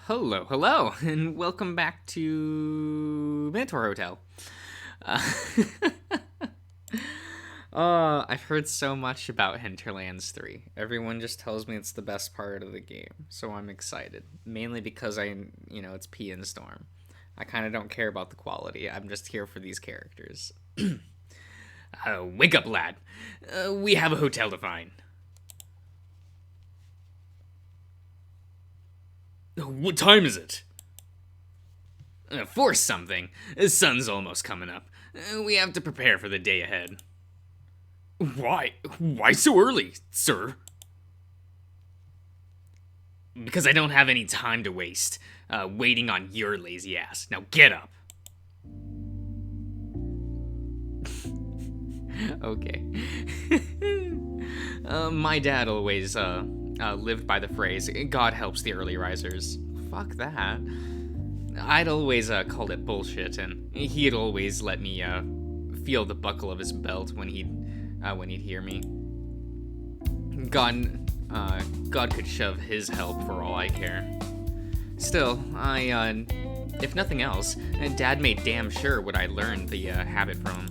Hello, and welcome back to Minotaur Hotel. Uh, I've heard so much about Hinterlands 3. Everyone just tells me it's the best part of the game, so I'm excited. Mainly because it's P and Storm. I kind of don't care about the quality, I'm just here for these characters. Wake up, lad. We have a hotel to find. What time is it? Force something. The sun's almost coming up. We have to prepare for the day ahead. Why? Why so early, sir? Because I don't have any time to waste, waiting on your lazy ass. Now get up. Okay. My dad always lived by the phrase, God helps the early risers. Fuck that. I'd always called it bullshit, and he'd always let me feel the buckle of his belt when he'd hear me. God could shove his help for all I care. Still, if nothing else, Dad made damn sure what I learned the habit from.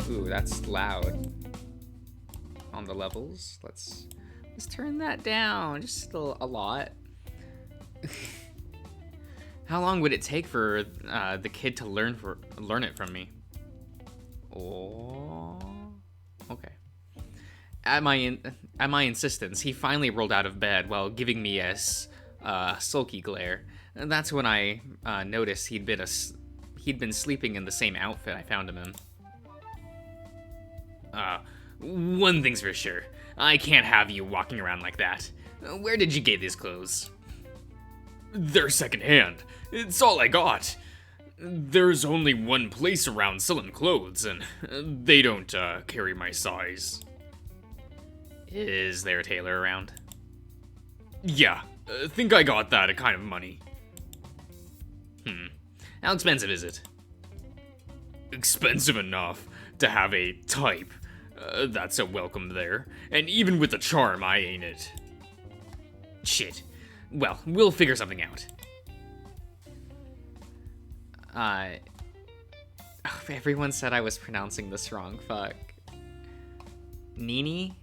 Ooh, that's loud. On the levels, let's turn that down just a lot. How long would it take for the kid to learn it from me? Oh, okay. At my insistence, he finally rolled out of bed while giving me a sulky glare. And that's when I noticed he'd been sleeping in the same outfit I found him in. One thing's for sure. I can't have you walking around like that. Where did you get these clothes? They're secondhand. It's all I got. There's only one place around selling clothes, and they don't carry my size. Is there a tailor around? Yeah, think I got that kind of money. How expensive is it? Expensive enough to have a type. That's a welcome there. And even with the charm, I ain't it. Shit. Well, we'll figure something out. Everyone said I was pronouncing this wrong. Fuck. Nini?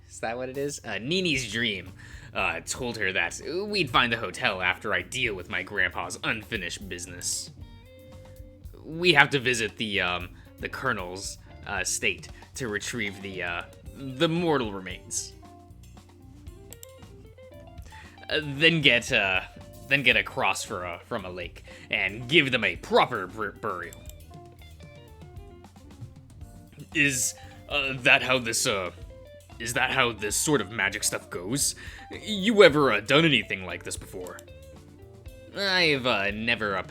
Is that what it is? Nini's dream. Told her that we'd find the hotel after I deal with my grandpa's unfinished business. We have to visit the Colonel's estate to retrieve the mortal remains. Then get a cross from a lake and give them a proper burial. Is that how this sort of magic stuff goes? You ever done anything like this before? I've never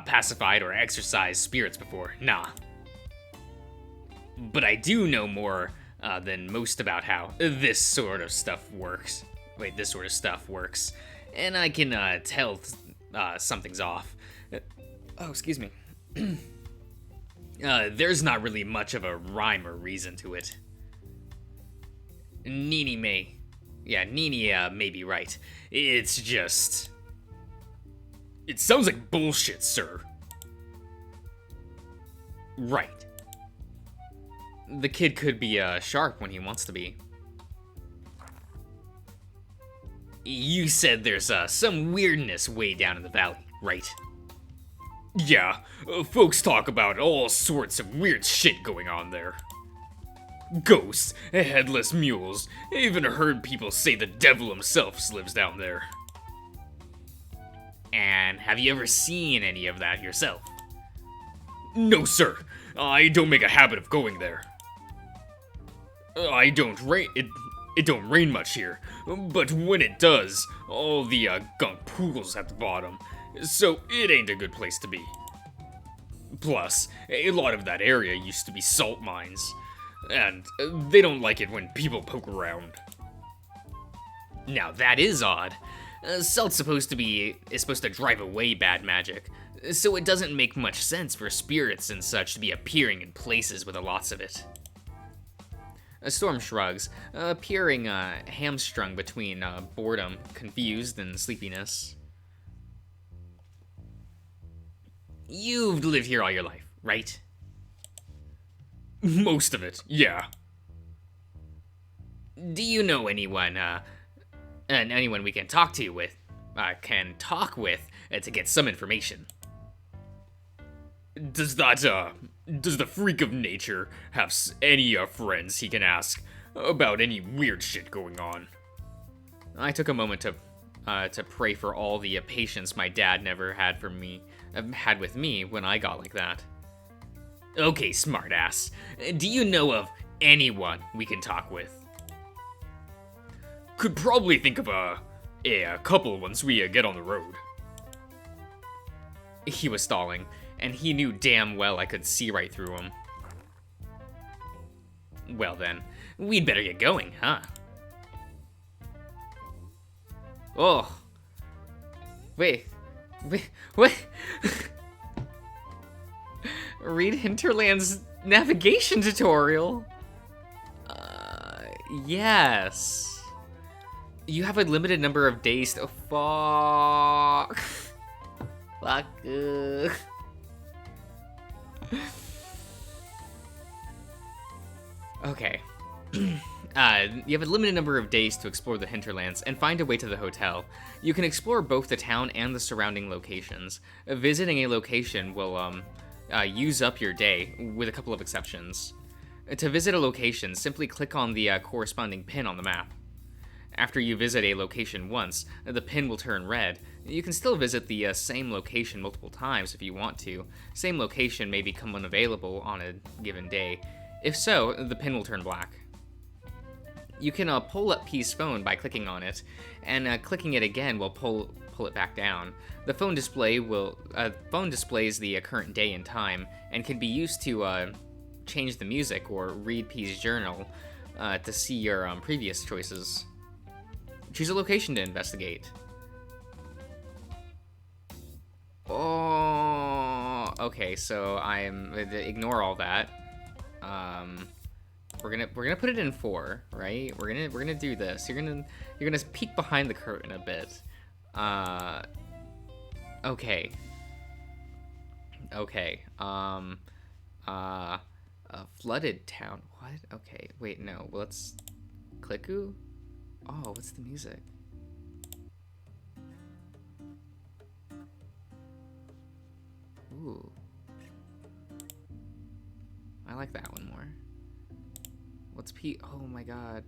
pacified or exorcised spirits before. Nah. But I do know more than most about how this sort of stuff works. And I can tell something's off. Excuse me. There's not really much of a rhyme or reason to it. Nini may be right. It's just... It sounds like bullshit, sir. Right. The kid could be sharp when he wants to be. You said there's some weirdness way down in the valley, right? Yeah, folks talk about all sorts of weird shit going on there. Ghosts, headless mules, I even heard people say the devil himself lives down there. And have you ever seen any of that yourself? No, sir. I don't make a habit of going there. It don't rain much here, but when it does, all the gunk pools at the bottom, so it ain't a good place to be. Plus, a lot of that area used to be salt mines, and they don't like it when people poke around. Now that is odd. Salt's supposed to drive away bad magic, so it doesn't make much sense for spirits and such to be appearing in places with a lots of it. Storm shrugs, appearing hamstrung between boredom, confused, and sleepiness. You've lived here all your life, right? Most of it, yeah. Do you know anyone, and anyone we can talk to with, to get some information? Does the freak of nature have any friends he can ask about any weird shit going on? I took a moment to pray for all the patience my dad never had with me when I got like that. Okay, smartass. Do you know of anyone we can talk with? Could probably think of a couple once we get on the road. He was stalling, and he knew damn well I could see right through him. Well then, we'd better get going, huh? Oh. Wait, what? Read Hinterland's navigation tutorial. Yes. You have a limited number of days to fuck. Fuck. Okay. You have a limited number of days to explore the hinterlands and find a way to the hotel. You can explore both the town and the surrounding locations. Visiting a location will use up your day, with a couple of exceptions. To visit a location, simply click on the corresponding pin on the map. After you visit a location once, the pin will turn red. You can still visit the same location multiple times if you want to. Same location may become unavailable on a given day. If so, the pin will turn black. You can pull up P's phone by clicking on it, and clicking it again will pull it back down. The phone displays the current day and time, and can be used to change the music or read P's journal to see your previous choices. Choose a location to investigate. Oh, okay. So ignore all that. We're gonna put it in 4, right? We're gonna do this. You're gonna peek behind the curtain a bit. Okay. Okay. A flooded town. What? Okay. Wait, no. Let's Clicku. Oh, what's the music? Ooh. I like that one more. What's P? Oh my god.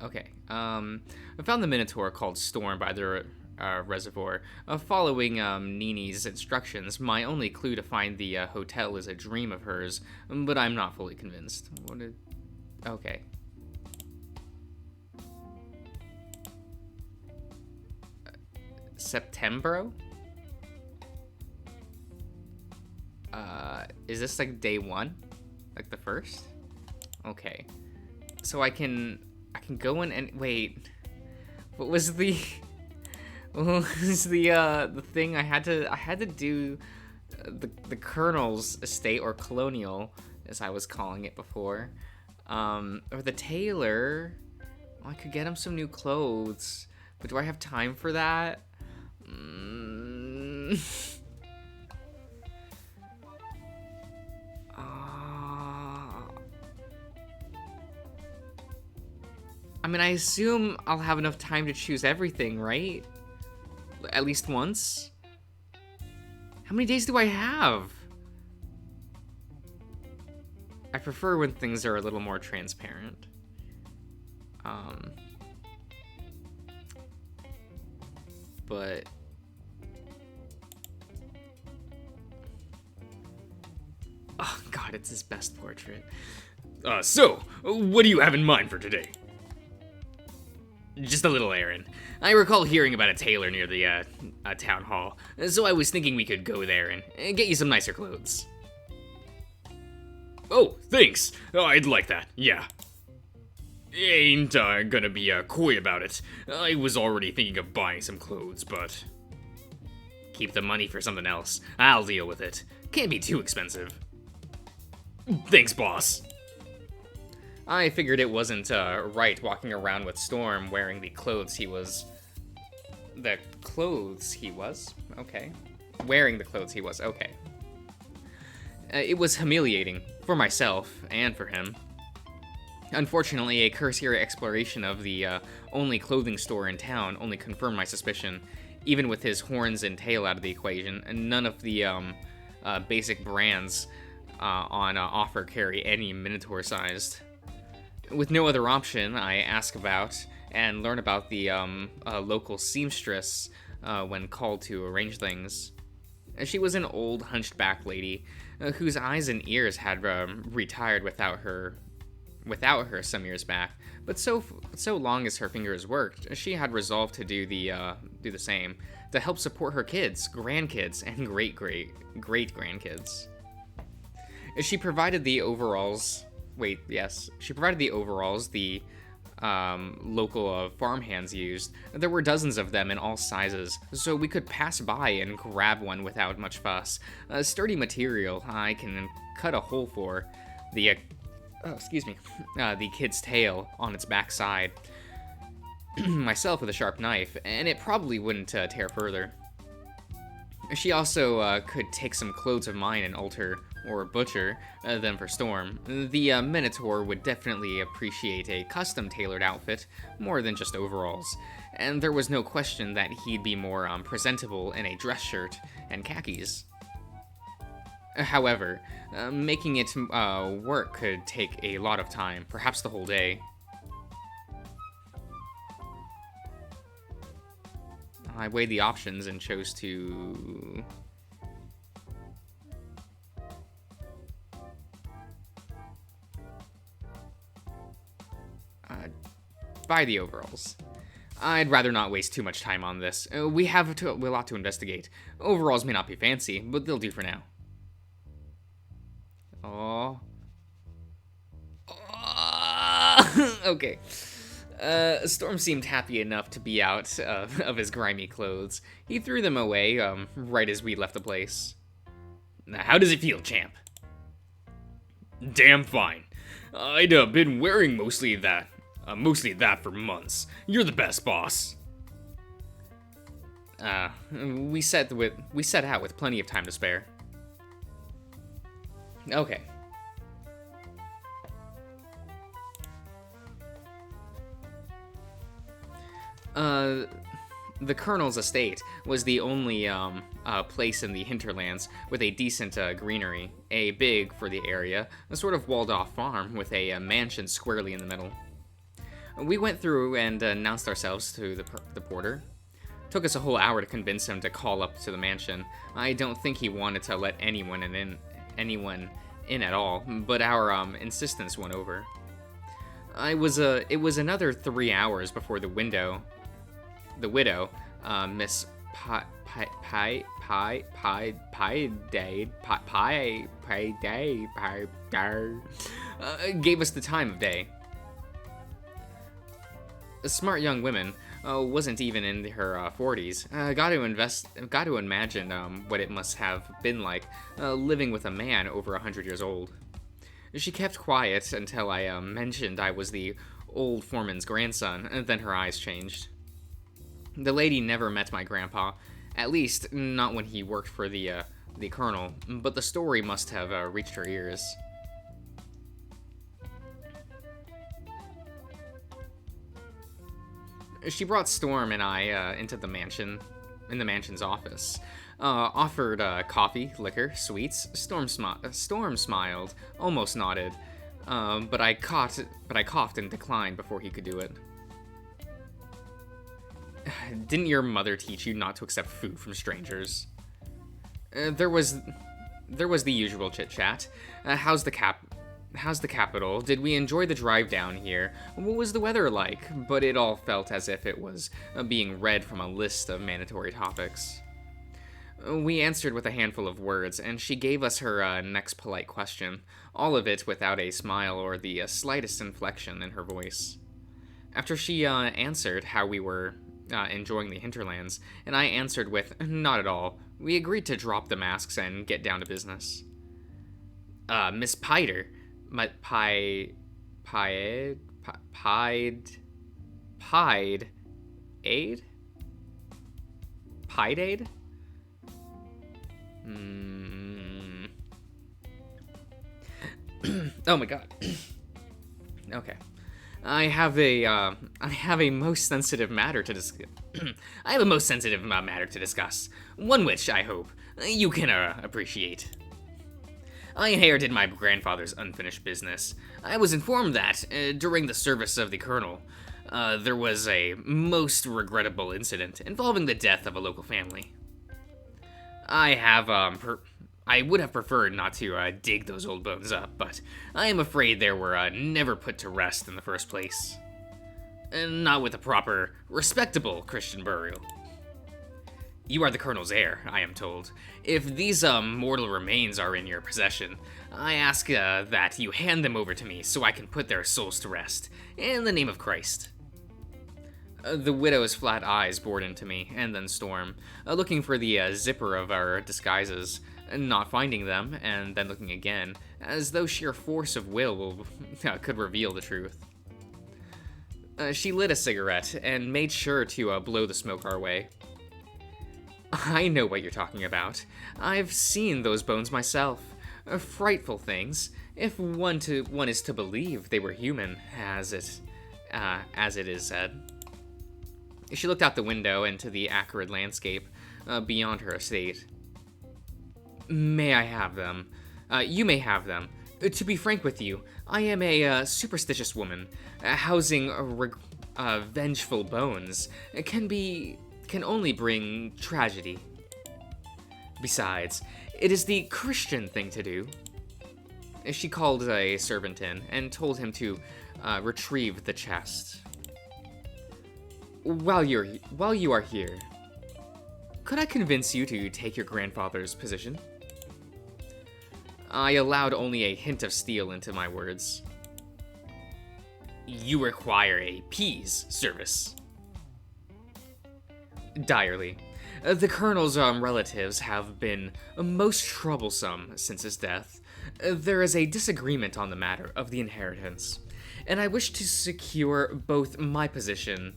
Okay. I found the Minotaur called Storm by the reservoir. Following Nini's instructions, my only clue to find the hotel is a dream of hers, but I'm not fully convinced. Okay. Septembro? Is this like day 1? Like the first? Okay. So I can go in and wait. What was the the thing I had to do the Colonel's estate, or colonial as I was calling it before, or the tailor. Oh, I could get him some new clothes, but do I have time for that? I mean, I assume I'll have enough time to choose everything, right? At least once? How many days do I have? I prefer when things are a little more transparent. But... oh, God, it's his best portrait. So, what do you have in mind for today? Just a little errand. I recall hearing about a tailor near the town hall, so I was thinking we could go there and get you some nicer clothes. Oh, thanks. I'd like that, yeah. Ain't gonna be coy about it. I was already thinking of buying some clothes, but... Keep the money for something else. I'll deal with it. Can't be too expensive. Thanks, boss. I figured it wasn't right walking around with Storm wearing the clothes he was. The clothes he was? Okay. Wearing the clothes he was, okay. It was humiliating for myself and for him. Unfortunately, a cursory exploration of the only clothing store in town only confirmed my suspicion. Even with his horns and tail out of the equation, none of the basic brands on offer carry any Minotaur sized. With no other option, I ask about and learn about the local seamstress when called to arrange things. She was an old, hunched-back lady whose eyes and ears had retired without her some years back. But so long as her fingers worked, she had resolved to do the same to help support her kids, grandkids, and great grandkids. She provided the overalls. She provided the overalls the local farmhands used. There were dozens of them in all sizes, so we could pass by and grab one without much fuss. Sturdy material I can cut a hole for. The kid's tail on its backside. Myself with a sharp knife, and it probably wouldn't tear further. She also could take some clothes of mine and alter or butcher them for Storm. The Minotaur would definitely appreciate a custom-tailored outfit more than just overalls, and there was no question that he'd be more presentable in a dress shirt and khakis. However, making it work could take a lot of time, perhaps the whole day. I weighed the options and chose to... buy the overalls. I'd rather not waste too much time on this. We have a lot to investigate. Overalls may not be fancy, but they'll do for now. Oh. Okay. Storm seemed happy enough to be out of his grimy clothes. He threw them away right as we left the place. Now, how does it feel, champ? Damn fine. I'd been wearing mostly that for months. You're the best, boss. We set out with plenty of time to spare. Okay. The Colonel's estate was the only place in the hinterlands with a decent greenery, a big, for the area, a sort of walled-off farm with a mansion squarely in the middle. We went through and announced ourselves to the porter. Took us a whole hour to convince him to call up to the mansion. I don't think he wanted to let anyone in at all, but our insistence went over. It was another 3 hours before the widow, Miss gave us the time of day. A smart young woman, wasn't even in her 40s. Got to imagine what it must have been like living with a man over 100 years old. She kept quiet until I mentioned I was the old foreman's grandson, and then her eyes changed. The lady never met my grandpa, at least not when he worked for the Colonel, but the story must have reached her ears. She brought Storm and I into the mansion's office. Offered coffee, liquor, sweets. Storm smiled, almost nodded, but I coughed and declined before he could do it. Didn't your mother teach you not to accept food from strangers? There was the usual chit-chat. How's the capital? Did we enjoy the drive down here? What was the weather like? But it all felt as if it was being read from a list of mandatory topics. We answered with a handful of words, and she gave us her next polite question, all of it without a smile or the slightest inflection in her voice. After she answered how we were enjoying the hinterlands, and I answered with, not at all, we agreed to drop the masks and get down to business. Miss Pider. Pied? Pied? Aid? Pied Aid? Oh my god. Okay. I have a most sensitive matter to discuss. I have a most sensitive matter to discuss. One which, I hope, you can appreciate. I inherited my grandfather's unfinished business. I was informed that, during the service of the colonel, there was a most regrettable incident involving the death of a local family. I would have preferred not to dig those old bones up, but I am afraid they were never put to rest in the first place. And not with a proper, respectable Christian burial. You are the colonel's heir, I am told. If these mortal remains are in your possession, I ask that you hand them over to me so I can put their souls to rest, in the name of Christ. The widow's flat eyes bored into me, and then Storm, looking for the zipper of our disguises, not finding them, and then looking again, as though sheer force of will could reveal the truth. She lit a cigarette, and made sure to blow the smoke our way. I know what you're talking about. I've seen those bones myself. Frightful things, if one is to believe they were human, as it is said. She looked out the window into the acrid landscape beyond her estate. May I have them? You may have them. To be frank with you, I am a superstitious woman. Housing vengeful bones can only bring tragedy. Besides, it is the Christian thing to do. She called a servant in and told him to retrieve the chest. While you are here, could I convince you to take your grandfather's position? I allowed only a hint of steel into my words. You require a peace service. Direly. The colonel's relatives have been most troublesome since his death. There is a disagreement on the matter of the inheritance, and I wish to secure both my position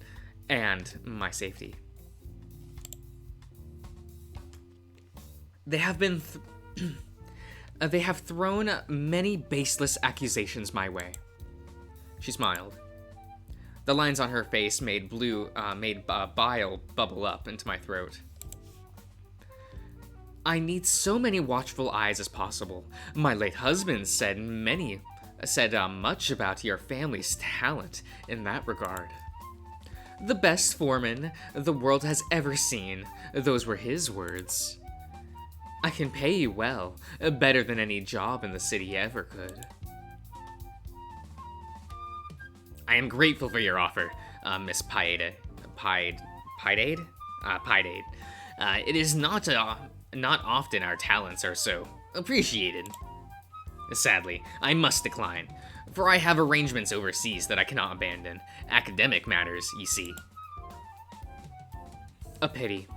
and my safety. They have thrown many baseless accusations my way. She smiled. The lines on her face made bile bubble up into my throat. I need so many watchful eyes as possible. My late husband said much about your family's talent in that regard. The best foreman the world has ever seen. Those were his words. I can pay you well, better than any job in the city ever could. I am grateful for your offer, Miss Pied Aid? It is not often our talents are so appreciated. Sadly, I must decline, for I have arrangements overseas that I cannot abandon. Academic matters, you see. A pity.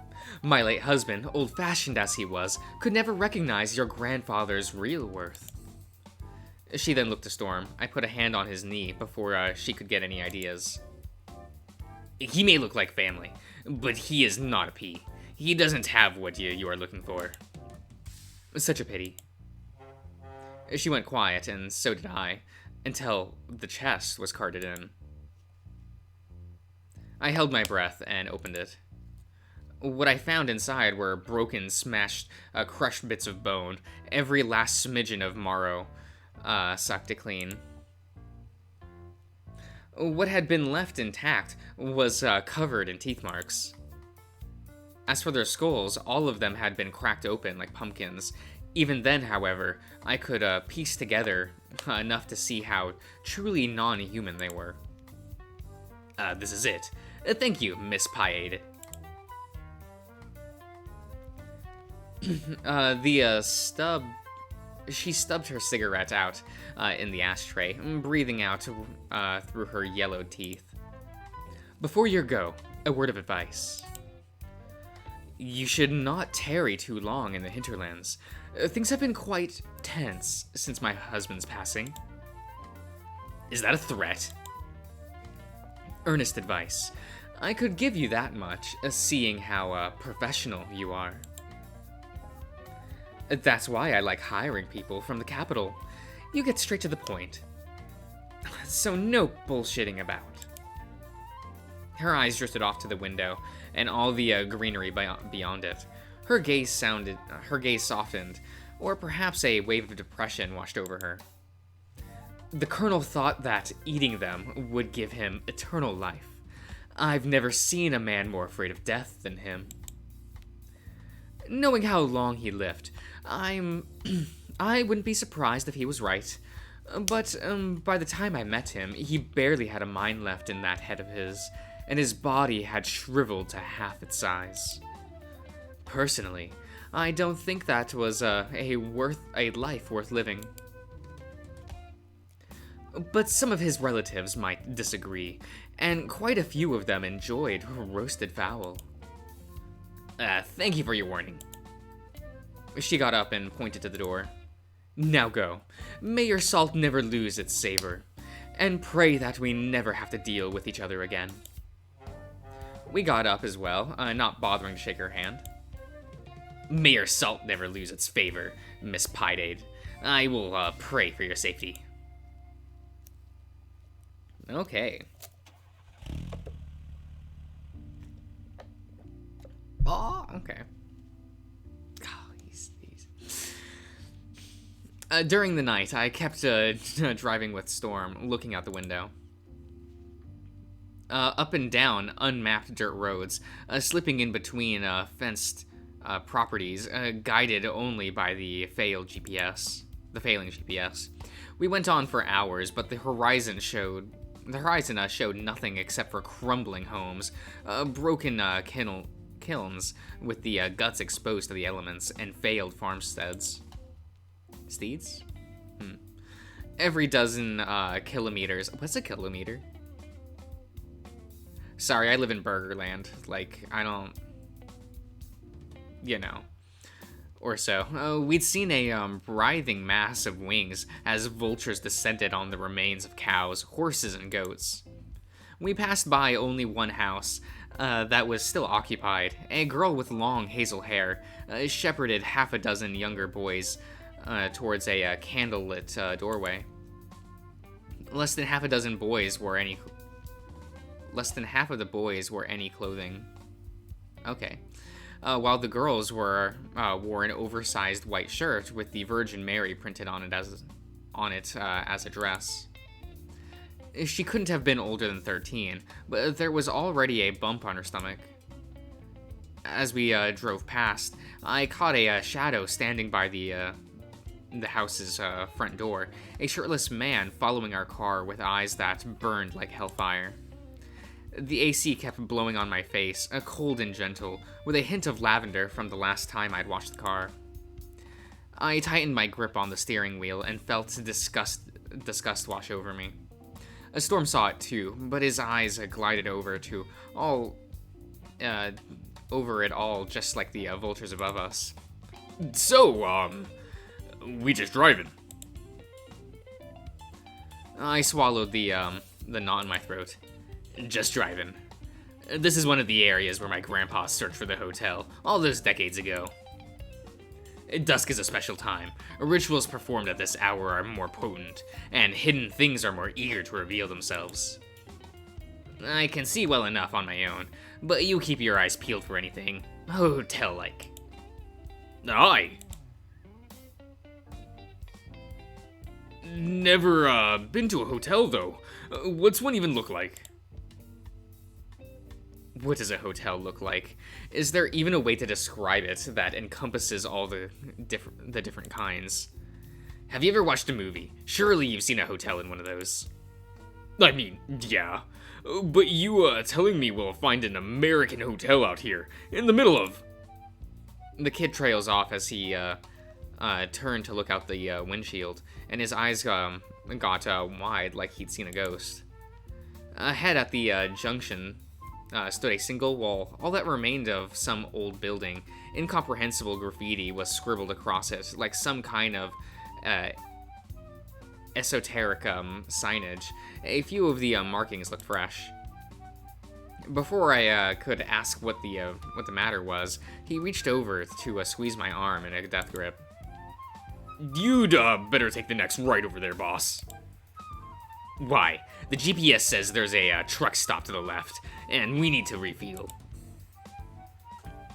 My late husband, old-fashioned as he was, could never recognize your grandfather's real worth. She then looked to Storm. I put a hand on his knee before she could get any ideas. He may look like family, but he is not a P. He doesn't have what you are looking for. Such a pity. She went quiet, and so did I, until the chest was carted in. I held my breath and opened it. What I found inside were broken, smashed, crushed bits of bone, every last smidgen of marrow sucked it clean. What had been left intact was covered in teeth marks. As for their skulls, all of them had been cracked open like pumpkins. Even then, however, I could piece together enough to see how truly non-human they were. This is it. Thank you, Miss Pied. She stubbed her cigarette out in the ashtray, breathing out through her yellowed teeth. Before you go, a word of advice. You should not tarry too long in the hinterlands. Things have been quite tense since my husband's passing. Is that a threat? Earnest advice. I could give you that much, seeing how professional you are. That's why I like hiring people from the capital. You get straight to the point. So no bullshitting about. Her eyes drifted off to the window and all the greenery beyond it. Her gaze softened, or perhaps a wave of depression washed over her. The colonel thought that eating them would give him eternal life. I've never seen a man more afraid of death than him. Knowing how long he lived, I wouldn't be surprised if he was right. But by the time I met him, he barely had a mind left in that head of his, and his body had shriveled to half its size. Personally, I don't think that was a life worth living. But some of his relatives might disagree, and quite a few of them enjoyed roasted fowl. Thank you for your warning. She got up and pointed to the door. Now go. May your salt never lose its savor, and pray that we never have to deal with each other again. We got up as well, not bothering to shake her hand. May your salt never lose its favor, Miss Piedade. I will pray for your safety. Okay. Oh, okay. During the night, I kept driving with Storm, looking out the window. Up and down unmapped dirt roads, slipping in between fenced properties, guided only by the failing GPS. We went on for hours, but the horizon showed nothing except for crumbling homes, broken kilns with the guts exposed to the elements, and failed farmsteads. Steeds? Every dozen kilometers. What's a kilometer? Sorry, I live in Burgerland. Like, I don't. You know. Or so. We'd seen a writhing mass of wings as vultures descended on the remains of cows, horses, and goats. We passed by only one house that was still occupied. A girl with long hazel hair shepherded half a dozen younger boys towards a candlelit doorway. Less than half of the boys wore any clothing. Okay. While the girls wore an oversized white shirt with the Virgin Mary printed on it as a dress. She couldn't have been older than 13, but there was already a bump on her stomach. As we drove past, I caught a shadow standing by the house's front door, a shirtless man following our car with eyes that burned like hellfire. The AC kept blowing on my face, cold and gentle, with a hint of lavender from the last time I'd washed the car. I tightened my grip on the steering wheel and felt disgust wash over me. A Storm saw it too, but his eyes glided over it all, just like the vultures above us. So, we just driving. I swallowed the knot in my throat. Just driving. This is one of the areas where my grandpa searched for the hotel all those decades ago. Dusk is a special time. Rituals performed at this hour are more potent, and hidden things are more eager to reveal themselves. I can see well enough on my own, but you keep your eyes peeled for anything hotel-like. Aye. Never been to a hotel, though. What's one even look like? What does a hotel look like? Is there even a way to describe it that encompasses all the different kinds? Have you ever watched a movie? Surely you've seen a hotel in one of those. I mean, yeah. But you telling me we'll find an American hotel out here, in the middle of... The kid trails off as he turned to look out the windshield, and his eyes got wide like he'd seen a ghost. Ahead at the junction, stood a single wall, all that remained of some old building. Incomprehensible graffiti was scribbled across it, like some kind of esoteric signage. A few of the markings looked fresh. Before I could ask what the matter was, he reached over to squeeze my arm in a death grip. You'd better take the next right over there, boss. Why? The GPS says there's a truck stop to the left, and we need to refuel.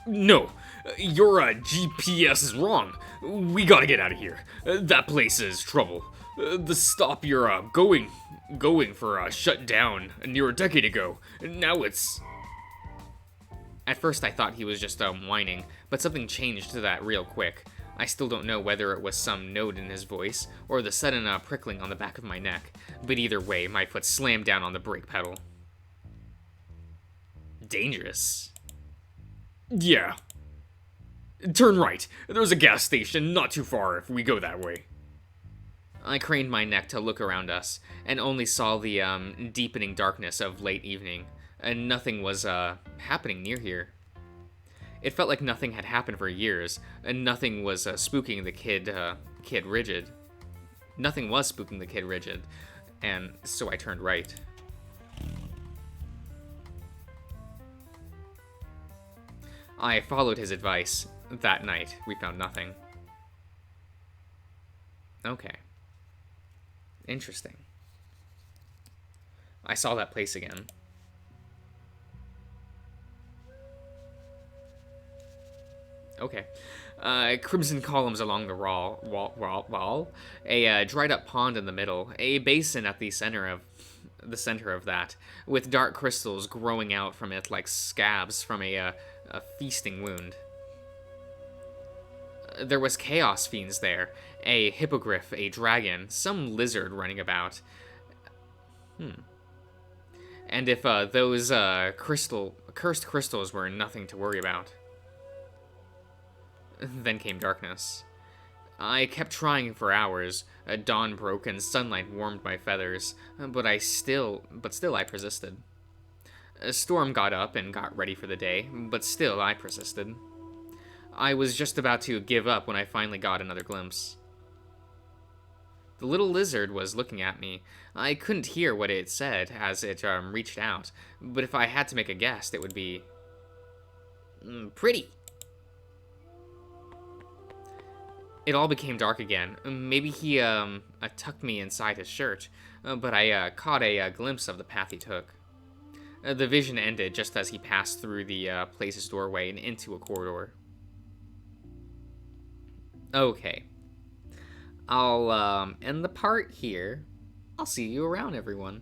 No, your GPS is wrong. We gotta get out of here. That place is trouble. The stop you're going for shut down near a decade ago. Now it's... At first I thought he was just whining, but something changed to that real quick. I still don't know whether it was some note in his voice, or the sudden prickling on the back of my neck, but either way, my foot slammed down on the brake pedal. Dangerous. Yeah. Turn right. There's a gas station not too far if we go that way. I craned my neck to look around us, and only saw the deepening darkness of late evening, and nothing was happening near here. It felt like nothing had happened for years, and nothing was spooking the kid rigid. Nothing was spooking the kid rigid, and so I turned right. I followed his advice. That night, we found nothing. Okay. Interesting. I saw that place again. Okay. Crimson columns along the wall, a dried up pond in the middle, a basin at the center of that, with dark crystals growing out from it like scabs from a feasting wound. There was chaos fiends there, a hippogriff, a dragon, some lizard running about. And if those cursed crystals were nothing to worry about. Then came darkness. I kept trying for hours. Dawn broke and sunlight warmed my feathers, but still I persisted. A storm got up and got ready for the day, but still I persisted. I was just about to give up when I finally got another glimpse. The little lizard was looking at me. I couldn't hear what it said as it reached out, but if I had to make a guess, it would be... pretty. It all became dark again. Maybe he tucked me inside his shirt, but I caught a glimpse of the path he took. The vision ended just as he passed through the place's doorway and into a corridor. Okay. I'll end the part here. I'll see you around, everyone.